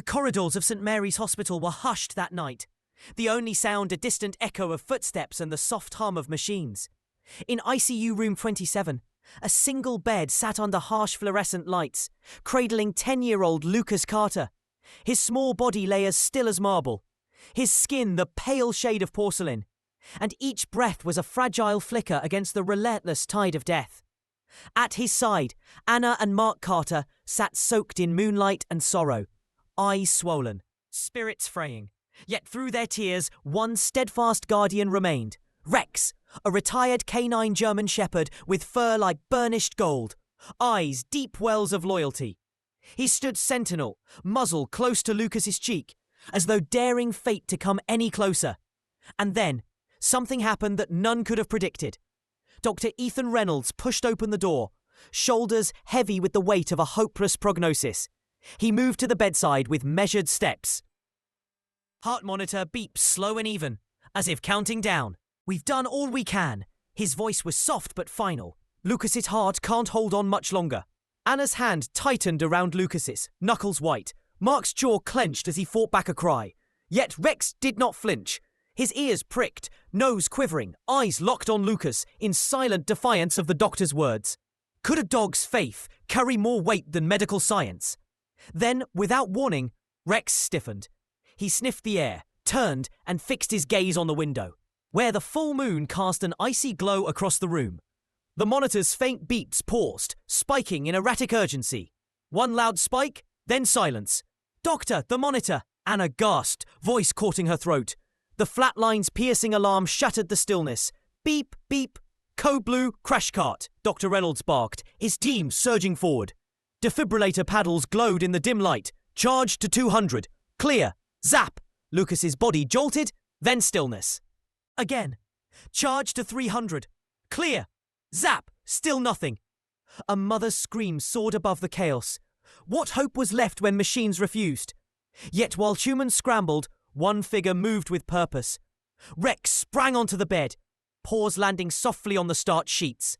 corridors of St. Mary's Hospital were hushed that night. The only sound a distant echo of footsteps and the soft hum of machines. In ICU room 27, a single bed sat under harsh fluorescent lights, cradling 10-year-old Lucas Carter. His small body lay as still as marble, his skin the pale shade of porcelain, and each breath was a fragile flicker against the relentless tide of death. At his side, Anna and Mark Carter sat soaked in moonlight and sorrow, eyes swollen, spirits fraying. Yet through their tears, one steadfast guardian remained, Rex, a retired canine German shepherd with fur like burnished gold, eyes deep wells of loyalty. He stood sentinel, muzzle close to Lucas's cheek, as though daring fate to come any closer. And then, something happened that none could have predicted. Dr. Ethan Reynolds pushed open the door, shoulders heavy with the weight of a hopeless prognosis. He moved to the bedside with measured steps. Heart monitor beeps slow and even, as if counting down. We've done all we can. His voice was soft but final. Lucas's heart can't hold on much longer. Anna's hand tightened around Lucas's, knuckles white. Mark's jaw clenched as he fought back a cry. Yet Rex did not flinch. His ears pricked, nose quivering, eyes locked on Lucas in silent defiance of the doctor's words. Could a dog's faith carry more weight than medical science? Then, without warning, Rex stiffened. He sniffed the air, turned, and fixed his gaze on the window, where the full moon cast an icy glow across the room. The monitor's faint beeps paused, spiking in erratic urgency. One loud spike, then silence. "Doctor, the monitor!" Anna gasped, voice caught in her throat. The flat line's piercing alarm shattered the stillness. Beep, beep. Code blue, crash cart, Dr. Reynolds barked, his team surging forward. Defibrillator paddles glowed in the dim light. Charge to 200. Clear. Zap. Lucas's body jolted, then stillness. Again. Charge to 300. Clear. Zap. Still nothing. A mother's scream soared above the chaos. What hope was left when machines refused? Yet while humans scrambled, one figure moved with purpose. Rex sprang onto the bed, paws landing softly on the starch sheets.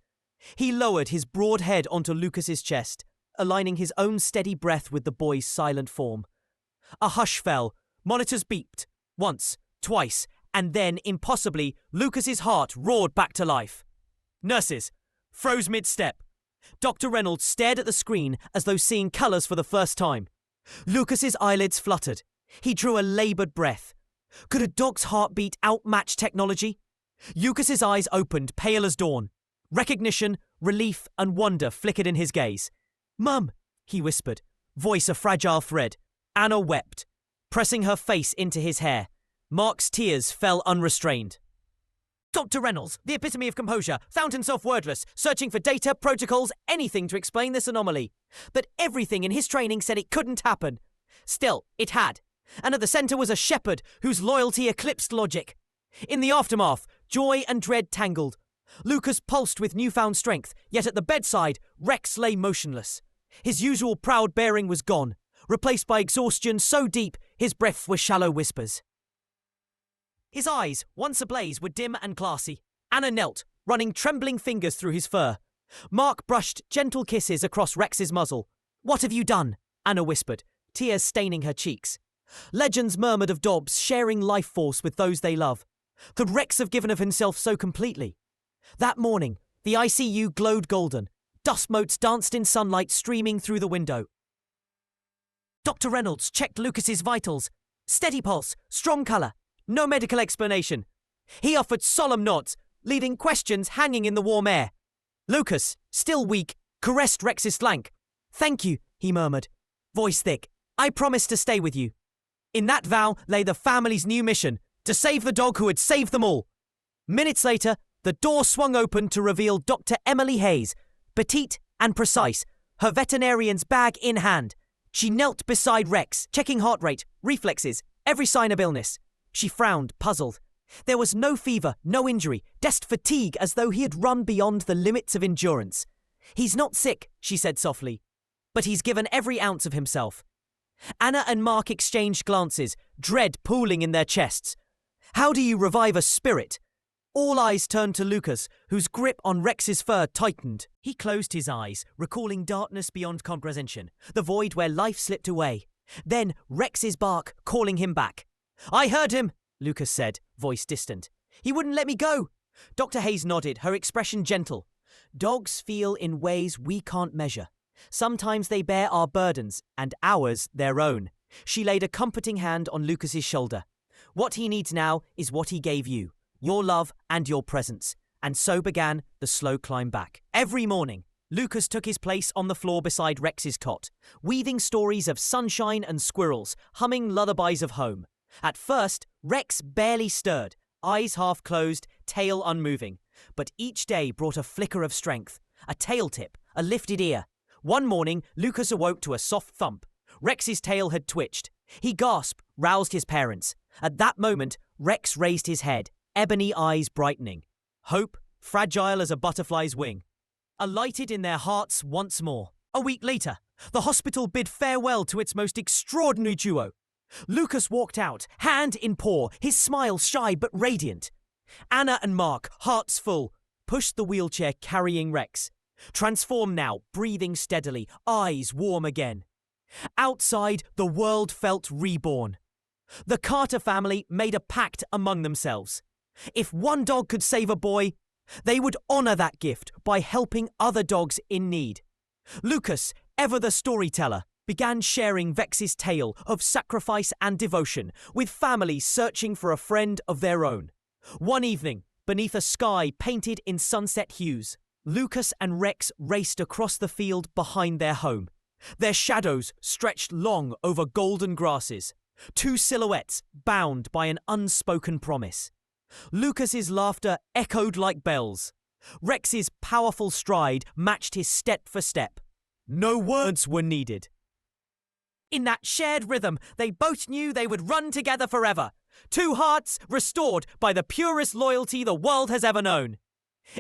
He lowered his broad head onto Lucas's chest, aligning his own steady breath with the boy's silent form. A hush fell. Monitors beeped. Once, twice, and then, impossibly, Lucas's heart roared back to life. Nurses froze mid-step. Dr. Reynolds stared at the screen as though seeing colours for the first time. Lucas's eyelids fluttered. He drew a laboured breath. Could a dog's heartbeat outmatch technology? Lucas's eyes opened, pale as dawn. Recognition, relief, and wonder flickered in his gaze. "Mum," he whispered, voice a fragile thread. Anna wept, pressing her face into his hair. Mark's tears fell unrestrained. Dr. Reynolds, the epitome of composure, found himself wordless, searching for data, protocols, anything to explain this anomaly. But everything in his training said it couldn't happen. Still, it had. And at the centre was a shepherd whose loyalty eclipsed logic. In the aftermath, joy and dread tangled. Lucas pulsed with newfound strength, yet at the bedside, Rex lay motionless. His usual proud bearing was gone, replaced by exhaustion so deep his breath was shallow whispers. His eyes, once ablaze, were dim and glassy. Anna knelt, running trembling fingers through his fur. Mark brushed gentle kisses across Rex's muzzle. "What have you done?" Anna whispered, tears staining her cheeks. Legends murmured of Dobbs sharing life force with those they love. Could Rex have given of himself so completely? That morning, the ICU glowed golden. Dust motes danced in sunlight streaming through the window. Dr. Reynolds checked Lucas's vitals. Steady pulse, strong colour, no medical explanation. He offered solemn nods, leaving questions hanging in the warm air. Lucas, still weak, caressed Rex's flank. "Thank you," he murmured, voice thick. "I promise to stay with you." In that vow lay the family's new mission, to save the dog who had saved them all. Minutes later, the door swung open to reveal Dr. Emily Hayes, petite and precise, her veterinarian's bag in hand. She knelt beside Rex, checking heart rate, reflexes, every sign of illness. She frowned, puzzled. There was no fever, no injury, just fatigue as though he had run beyond the limits of endurance. "He's not sick," she said softly, "but he's given every ounce of himself." Anna and Mark exchanged glances, dread pooling in their chests. How do you revive a spirit? All eyes turned to Lucas, whose grip on Rex's fur tightened. He closed his eyes, recalling darkness beyond comprehension, the void where life slipped away. Then Rex's bark calling him back. "I heard him," Lucas said, voice distant. "He wouldn't let me go." Dr. Hayes nodded, her expression gentle. "Dogs feel in ways we can't measure. Sometimes they bear our burdens, and ours their own." She laid a comforting hand on Lucas's shoulder. "What he needs now is what he gave you, your love and your presence." And so began the slow climb back. Every morning, Lucas took his place on the floor beside Rex's cot, weaving stories of sunshine and squirrels, humming lullabies of home. At first, Rex barely stirred, eyes half closed, tail unmoving. But each day brought a flicker of strength, a tail tip, a lifted ear. One morning, Lucas awoke to a soft thump. Rex's tail had twitched. He gasped, roused his parents. At that moment, Rex raised his head, ebony eyes brightening. Hope, fragile as a butterfly's wing, alighted in their hearts once more. A week later, the hospital bid farewell to its most extraordinary duo. Lucas walked out, hand in paw, his smile shy but radiant. Anna and Mark, hearts full, pushed the wheelchair carrying Rex. Transformed now, breathing steadily, eyes warm again. Outside, the world felt reborn. The Carter family made a pact among themselves. If one dog could save a boy, they would honor that gift by helping other dogs in need. Lucas, ever the storyteller, began sharing Rex's tale of sacrifice and devotion with families searching for a friend of their own. One evening, beneath a sky painted in sunset hues, Lucas and Rex raced across the field behind their home. Their shadows stretched long over golden grasses, two silhouettes bound by an unspoken promise. Lucas's laughter echoed like bells. Rex's powerful stride matched his step for step. No words were needed. In that shared rhythm, they both knew they would run together forever. Two hearts restored by the purest loyalty the world has ever known.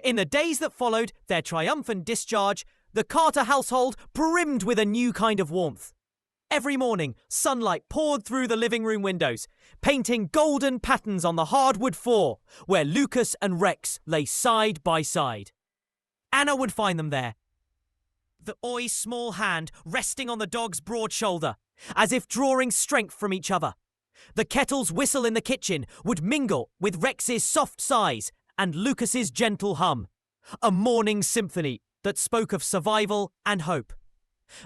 In the days that followed their triumphant discharge, the Carter household brimmed with a new kind of warmth. Every morning, sunlight poured through the living room windows, painting golden patterns on the hardwood floor where Lucas and Rex lay side by side. Anna would find them there, the boy's small hand resting on the dog's broad shoulder, as if drawing strength from each other. The kettle's whistle in the kitchen would mingle with Rex's soft sighs and Lucas's gentle hum, a morning symphony that spoke of survival and hope.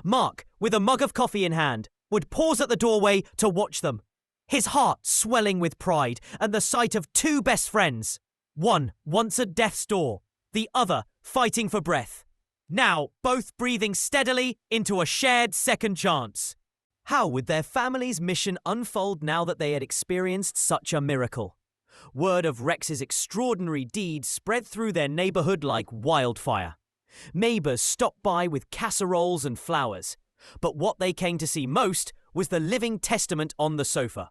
Mark, with a mug of coffee in hand, would pause at the doorway to watch them, his heart swelling with pride and the sight of two best friends, one once at death's door, the other fighting for breath. Now, both breathing steadily into a shared second chance. How would their family's mission unfold now that they had experienced such a miracle? Word of Rex's extraordinary deed spread through their neighborhood like wildfire. Neighbors stopped by with casseroles and flowers, but what they came to see most was the living testament on the sofa.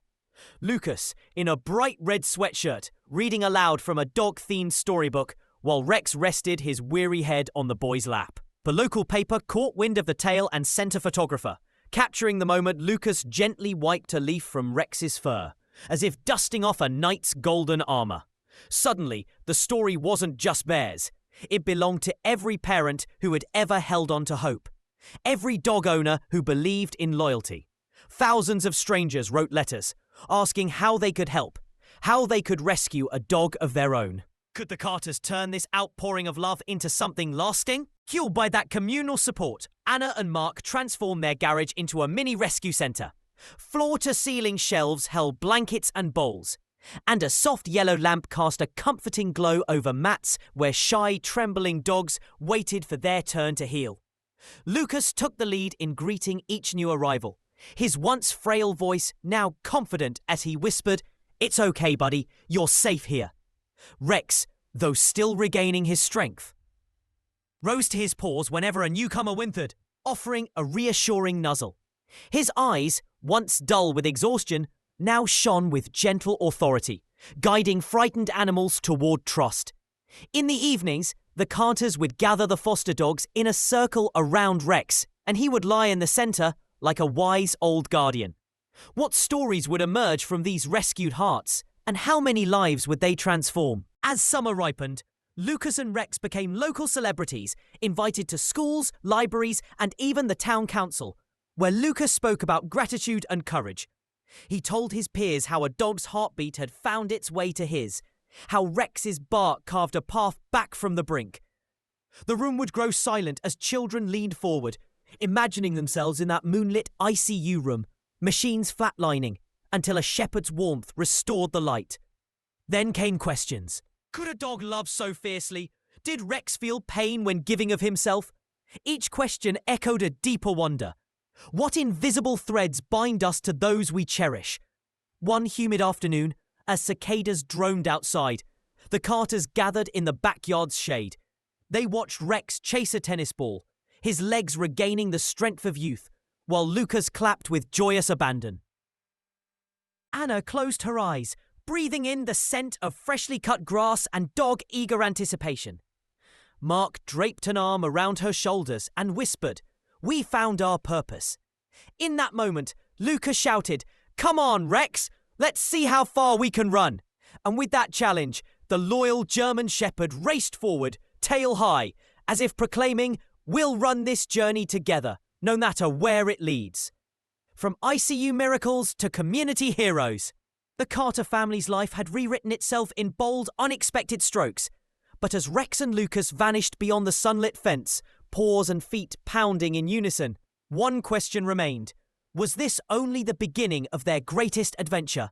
Lucas, in a bright red sweatshirt, reading aloud from a dog-themed storybook, while Rex rested his weary head on the boy's lap. The local paper caught wind of the tale and sent a photographer. Capturing the moment, Lucas gently wiped a leaf from Rex's fur, as if dusting off a knight's golden armor. Suddenly, the story wasn't just theirs. It belonged to every parent who had ever held on to hope. Every dog owner who believed in loyalty. Thousands of strangers wrote letters, asking how they could help, how they could rescue a dog of their own. Could the Carters turn this outpouring of love into something lasting? Fueled by that communal support, Anna and Mark transformed their garage into a mini rescue centre. Floor-to-ceiling shelves held blankets and bowls, and a soft yellow lamp cast a comforting glow over mats where shy, trembling dogs waited for their turn to heal. Lucas took the lead in greeting each new arrival, his once frail voice now confident as he whispered, "It's okay, buddy, you're safe here." Rex, though still regaining his strength, rose to his paws whenever a newcomer whimpered, offering a reassuring nuzzle. His eyes, once dull with exhaustion, now shone with gentle authority, guiding frightened animals toward trust. In the evenings, the Carters would gather the foster dogs in a circle around Rex, and he would lie in the center like a wise old guardian. What stories would emerge from these rescued hearts, and how many lives would they transform? As summer ripened, Lucas and Rex became local celebrities, invited to schools, libraries, and even the town council, where Lucas spoke about gratitude and courage. He told his peers how a dog's heartbeat had found its way to his, how Rex's bark carved a path back from the brink. The room would grow silent as children leaned forward, imagining themselves in that moonlit ICU room, machines flatlining, until a shepherd's warmth restored the light. Then came questions. Could a dog love so fiercely? Did Rex feel pain when giving of himself? Each question echoed a deeper wonder. What invisible threads bind us to those we cherish? One humid afternoon, as cicadas droned outside, the Carters gathered in the backyard's shade. They watched Rex chase a tennis ball, his legs regaining the strength of youth, while Lucas clapped with joyous abandon. Anna closed her eyes, breathing in the scent of freshly cut grass and dog-eager anticipation. Mark draped an arm around her shoulders and whispered, "We found our purpose." In that moment, Lucas shouted, "Come on, Rex! Let's see how far we can run." And with that challenge, the loyal German shepherd raced forward, tail high, as if proclaiming, "We'll run this journey together, no matter where it leads." From ICU miracles to community heroes, the Carter family's life had rewritten itself in bold, unexpected strokes. But as Rex and Lucas vanished beyond the sunlit fence, paws and feet pounding in unison, one question remained. Was this only the beginning of their greatest adventure?